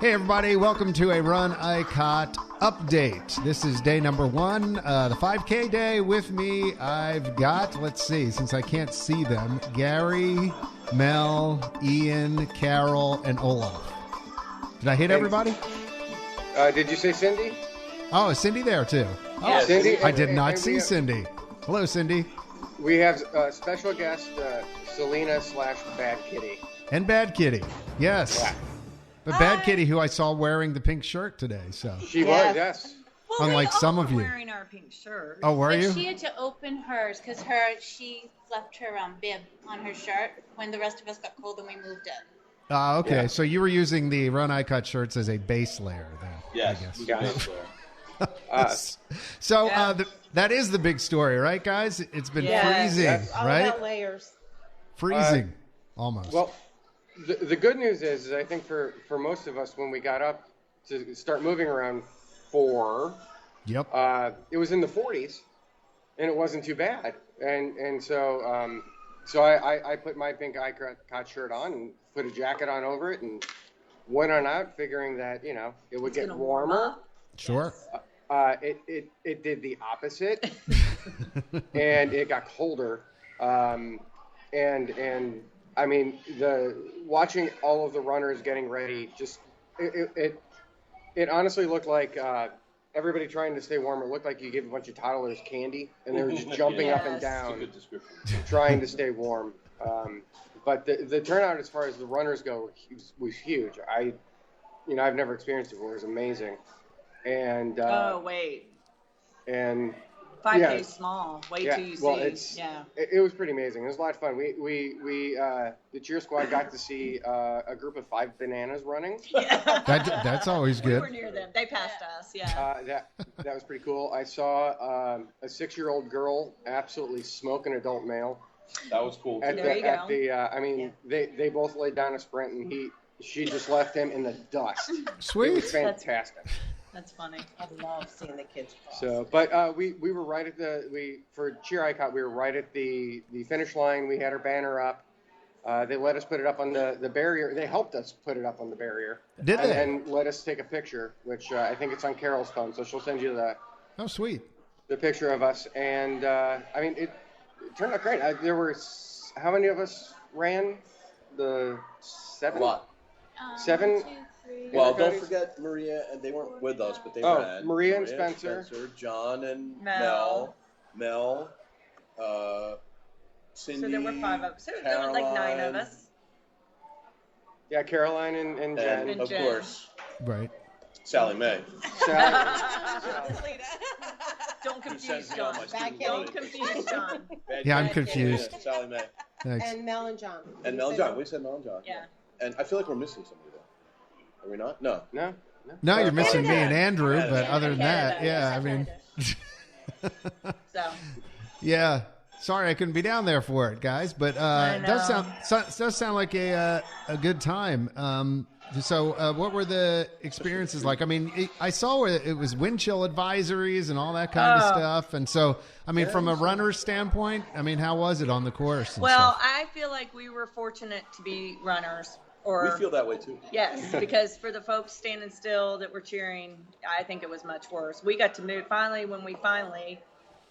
Hey everybody, welcome to a Run ICOT update. This is day number 1, the 5K day. With me, I've got, let's see, since I can't see them, Gary, Mel, Ian, Carol, and Olaf. Did I hit everybody? Did you say Cindy? Oh, is Cindy there too? Yeah, Oh, Cindy. I did not see Cindy. Hello, Cindy. We have special guest Selena / Bad Kitty. And Bad Kitty, yes. Yeah. But Bad Kitty, who I saw wearing the pink shirt today, so. She was, yes. Well, unlike they some all of you. wearing our pink shirts. Oh, were you? She had to open hers because she left her bib on her shirt when the rest of us got cold and we moved it. Okay, Yeah. so you were using the Run ICOT shirts as a base layer then, Yes, I guess. we got it. So that is the big story, right, guys? It's been freezing, Yes. All right? about layers. Freezing, almost. Well, the good news is I think for most of us, when we got up to start moving around 4, Yep. it was in the 40s, and it wasn't too bad. And so I put my pink ICOT shirt on and put a jacket on over it and went on out, figuring that it would get warmer. Sure. It did the opposite, and it got colder. And I mean, watching all of the runners getting ready, just it honestly looked like everybody trying to stay warm. It looked like you gave a bunch of toddlers candy, and they were just jumping up and That's a down, good description. trying to stay warm. But the turnout as far as the runners go was huge. I've never experienced it before. It was amazing. And Oh, wait. and 5K yeah. is small. Wait Yeah, till you well, see. it was pretty amazing. It was a lot of fun. We the cheer squad got to see a group of 5 bananas running. That's always We good. were near them. They passed us, yeah. That was pretty cool. I saw a 6-year-old girl absolutely smoke an adult male. That was cool. At There you go. I mean, they both laid down a sprint, and she just left him in the dust. It was Sweet. fantastic. That's funny. I love seeing the kids cross. So, but we were right at for Cheer ICOT, we were right at the finish line. We had our banner up. They let us put it up on the barrier. They helped us put it up on the barrier. Did they? And let us take a picture, which I think it's on Carol's phone, so she'll send you Oh, sweet. the picture of us. And I mean, it turned out great. There were how many of us ran? The 7? A lot. 7. 1, 2, 3. Well, don't everybody's- forget Maria, and they weren't with us, but they Oh, ran. Maria and Spencer. John and Mel. Mel, Cindy. So there were 5 of us. So there were like 9 of Caroline, us. Yeah, Caroline and Jen. And of Jen. course, Right. Sally Mae. Sally. Don't Who confuse sends me all John. my student Don't loans. confuse John. Yeah, I'm Bad confused. kid. Sally Mae. Thanks. And Mel and John. And Mel and John. We said Mel and John. Yeah. And I feel like we're missing somebody though. Are we not? No. No. No, you're missing me Canada. and Andrew, but Canada. other than that, Canada, yeah, yes, I mean, So, yeah. Sorry, I couldn't be down there for it, guys, but I it does know. does sound like a good time. So, what were the experiences like? I mean, I saw it was wind chill advisories and all that kind of stuff, and so, I mean, from a runner's standpoint, I mean, how was it on the course? And well, stuff? I feel like we were fortunate to be runners. We feel that way too. Yes, because for the folks standing still that were cheering, I think it was much worse. We got to move finally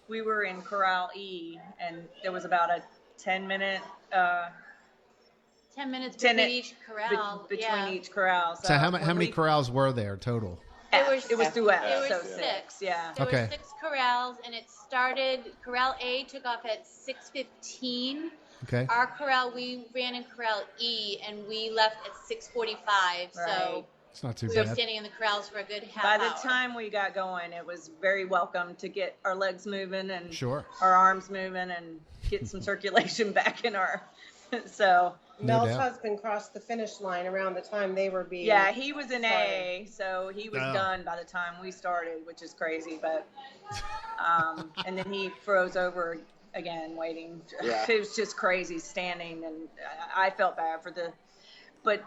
we were in Corral E, and there was about a 10-minute 10 minutes 10 between each corral. between each corral. So how when many we- corrals were there total? There was- It was through F, There so was 6. Yeah. There Okay. were 6 corrals, and it started. Corral A took off at 6:15. Okay. Our corral, we ran in Corral E, and we left at 6:45. Right. So It's not too we were bad. standing in the corrals for a good half By the hour. time we got going, it was very welcome to get our legs moving and Sure. our arms moving and get some circulation back in our. So No Mel's doubt. husband crossed the finish line around the time they were being. yeah, he was in Sorry. A, so he was Oh. done by the time we started, which is crazy. But and then he froze over again, waiting. Yeah. It was just crazy standing, and I felt bad for but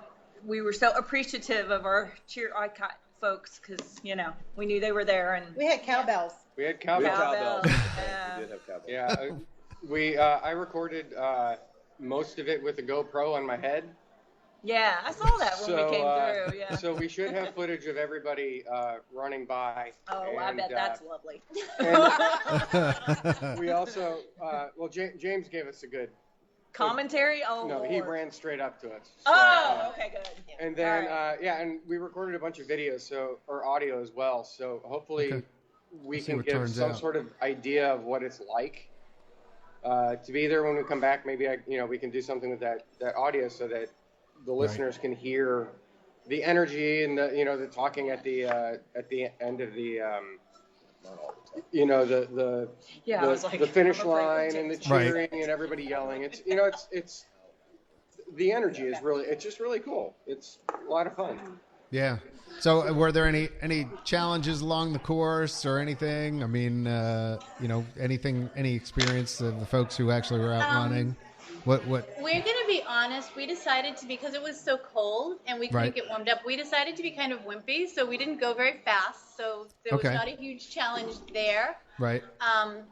we were so appreciative of our cheer icon folks because we knew they were there and We had cowbells. We had We cowbell. had Cowbell. cowbells. Yeah. We did have cowbells. Yeah, I recorded most of it with a GoPro on my head. Yeah, I saw that when we came through. Yeah. So we should have footage of everybody running by. Oh, I bet that's lovely. And we also, James gave us a good commentary. Oh, no, Lord. he ran straight up to us. So, okay, good. And then, right. and we recorded a bunch of videos, or audio as well. So hopefully we can give some sort of idea of what it's like to be there when we come back. Maybe we can do something with that audio so that the listeners can hear the energy and the talking at the end of the the finish line and the cheering and everybody yelling. It's the energy is just really cool. It's a lot of fun. Yeah. So were there any challenges along the course or anything? I mean, any experience of the folks who actually were out running? What? We're going to be honest. We decided because it was so cold and we couldn't get warmed up, we decided to be kind of wimpy, so we didn't go very fast. So there was not a huge challenge there. Right.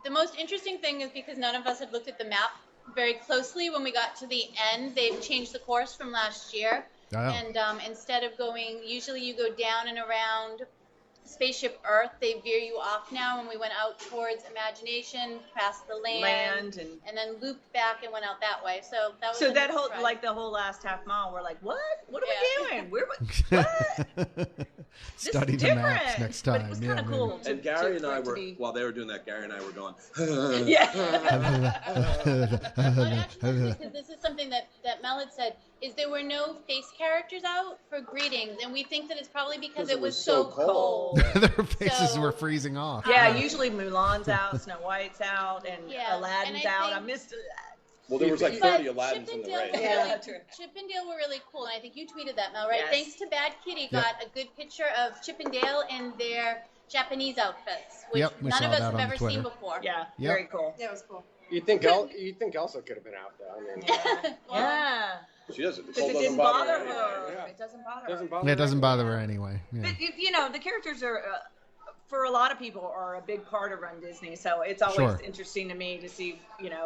The most interesting thing is because none of us had looked at the map very closely when we got to the end. They've changed the course from last year. Oh. And instead of going, usually you go down and around Spaceship Earth, they veer you off now. When we went out towards Imagination, past the land and then looped back and went out that way. So that was that whole the whole last half mile, we're like, what are we doing? What? Study the maps next time. But it was kind of cool. And Gary and I were, while they were doing that, Gary and I were going. Because this is something that Mel had said, is there were no face characters out for greetings, and we think that it's probably because it was so cold. Their faces were freezing off. Yeah, usually Mulan's out, Snow White's out, and Aladdin's out. I missed it. Well, there was like 30 Aladdins in the race. Chip and Dale were really cool, and I think you tweeted that, Mel, right? Yes. Thanks to Bad Kitty, got a good picture of Chip and Dale in their Japanese outfits, which none of us have ever seen before. Yeah, very cool. That was cool. You think Elsa could have been out though? I mean, yeah. She doesn't. Because it didn't bother her. Yeah. It doesn't bother her. It doesn't bother her anyway. Yeah. But, the characters are, for a lot of people, are a big part of RunDisney. So it's always interesting to me to see,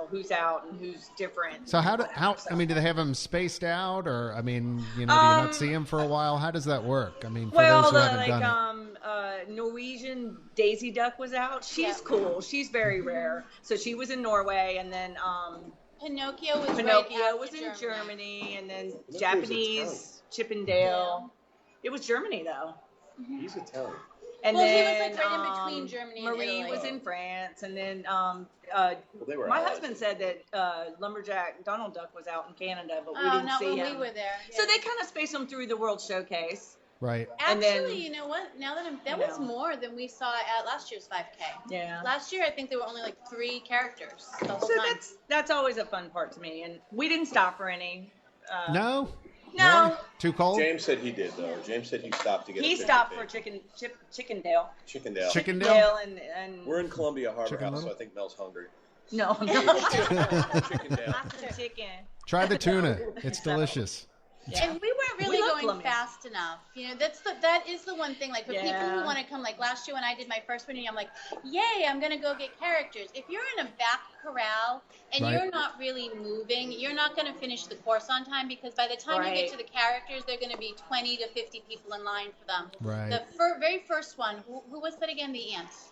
who's out and who's different. So do they have them spaced out, or do you not see them for a while? How does that work? I mean, for those who haven't done it. Norwegian Daisy Duck was out. She's cool. She's very rare. So she was in Norway, and then Pinocchio was in Germany, and then Japanese Chip and Dale. It was Germany though. He's Italian. And he then was like right in between Germany and Marie Italy. was in France, and then my husband said that Lumberjack Donald Duck was out in Canada, but we didn't see him. We were there. Yeah. So they kind of spaced them through the World Showcase. Right. Actually, you know what? Now that was more than we saw at last year's 5K. Yeah. Last year, I think there were only like 3 characters the whole time. That's always a fun part to me, and we didn't stop for any. No. No. Too cold? James said he did, though. James said he stopped to get He stopped for Chickendale. Chickendale. Chickendale? And we're in Columbia Harbor House, so I think Mel's hungry. No, I'm not. Chickendale. Lots of chicken. Try the tuna. It's delicious. Yeah. And we weren't really going fast enough. That is the one thing. Like for people who want to come, like last year when I did my first one, I'm like, yay, I'm gonna go get characters. If you're in a back corral and you're not really moving, you're not gonna finish the course on time, because by the time you get to the characters, there are gonna be 20 to 50 people in line for them. Right. The very first one, who was that again? The ants.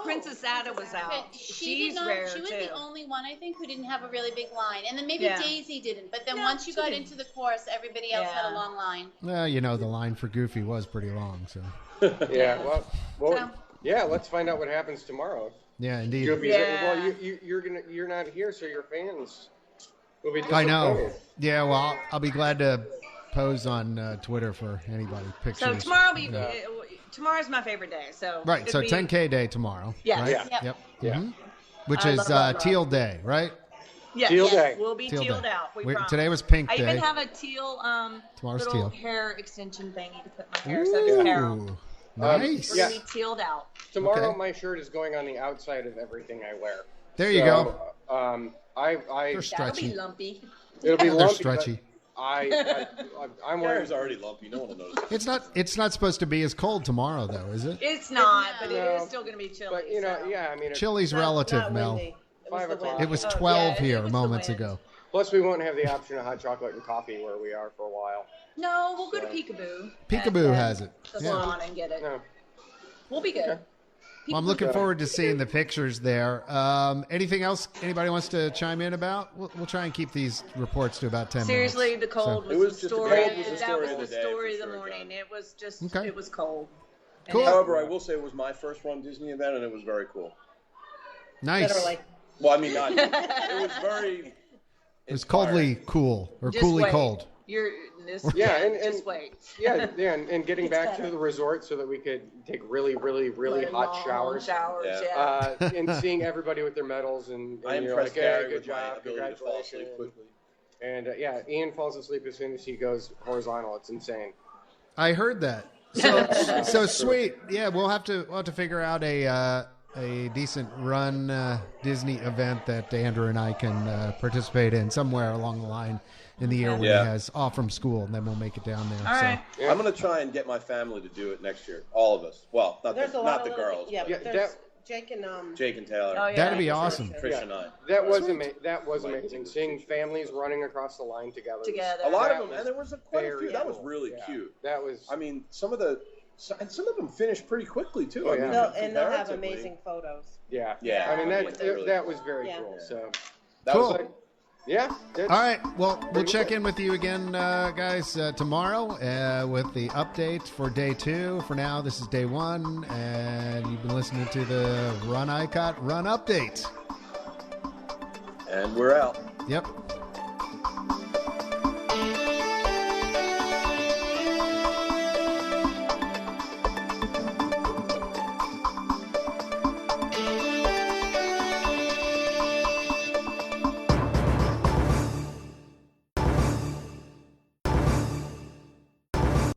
Princess Ada was out. She's rare She was too. the only one, I think, who didn't have a really big line. And then maybe Daisy didn't. But then once you got into the course, everybody else had a long line. Well, the line for Goofy was pretty long, so. Yeah, let's find out what happens tomorrow. Yeah, indeed. Well, you're not here, so your fans will be disappointed. I know. Yeah, well, I'll be glad to pose on Twitter for anybody pictures. So tomorrow tomorrow's my favorite day. So right. So 10K day tomorrow. Yeah. Right? Yeah. Yep. Yeah. Mm-hmm. Which is teal day, right? Yes. Teal day. We'll be tealed out. We promise. Today was pink day. I even have a teal Tomorrow's little teal. hair extension thingy to put my hair. So Carol. Nice. We're gonna be tealed out. Tomorrow, my shirt is going on the outside of everything I wear. There you go. They're stretchy. That'll be lumpy. It'll be They're lumpy. stretchy. I'm wearing. Hair's already lumpy. No one will notice. It's not supposed to be as cold tomorrow, though, is it? It's not, but it is still going to be chilly. But so. I mean, Chilly's relative, Mel. 5 o'clock. It was 12 here moments ago. Plus, we won't have the option of hot chocolate and coffee where we are for a while. No, we'll go to Peekaboo. Peekaboo has it. The Yeah. salon and get it. No. We'll be good. Well, I'm looking forward to seeing the pictures there. Anything else anybody wants to chime in about? We'll try and keep these reports to about 10 Seriously, minutes. the cold It was was the just a story. cold was the That story was of the the day, story of for the sure, morning. John. It was just, Okay. it was cold. And Cool. However, I will say it was my first Run Disney event, and it was very cool. Nice. That are like, Well, I mean, not. It was very. It was coldly cool or Just coolly wait. cold. You're this. Yeah, and just wait. Yeah, and getting It's back better. to the resort so that we could take really, really, really hot Long showers. Showers, Yeah. yeah. And seeing everybody with their medals and I you're impressed like, hey, Gary good with my job, ability to fall asleep congratulations. quickly. And yeah, Ian falls asleep as soon as he goes horizontal. It's insane. I heard that. So sweet. Yeah, we'll have to figure out a decent Run Disney event that Andrew and I can participate in somewhere along the line in the year when he has off from school, and then we'll make it down there. All right. Yeah. I'm going to try and get my family to do it next year. All of us. Well, not there's a the, lot not of the little, girls. yeah, Yeah, but there's Jake and Jake and Taylor. Oh, yeah. That'd be awesome. Trish and I. That was Sweet. That was amazing. Seeing families running across the line together. Together. A lot That of them, was and there was quite a few. very That was cool. really Yeah. cute. That was. I mean, some of them finished pretty quickly too. Oh, I mean, yeah. and they'll have comparatively. amazing photos. Yeah. Yeah. I mean, With that was very Yeah. cool. So. That Cool. was like, Yeah. All right. Well, we'll check in with you again, guys, tomorrow with the update for day 2. For now, this is day 1, and you've been listening to the Run ICOT Run Update. and we're out. Yep.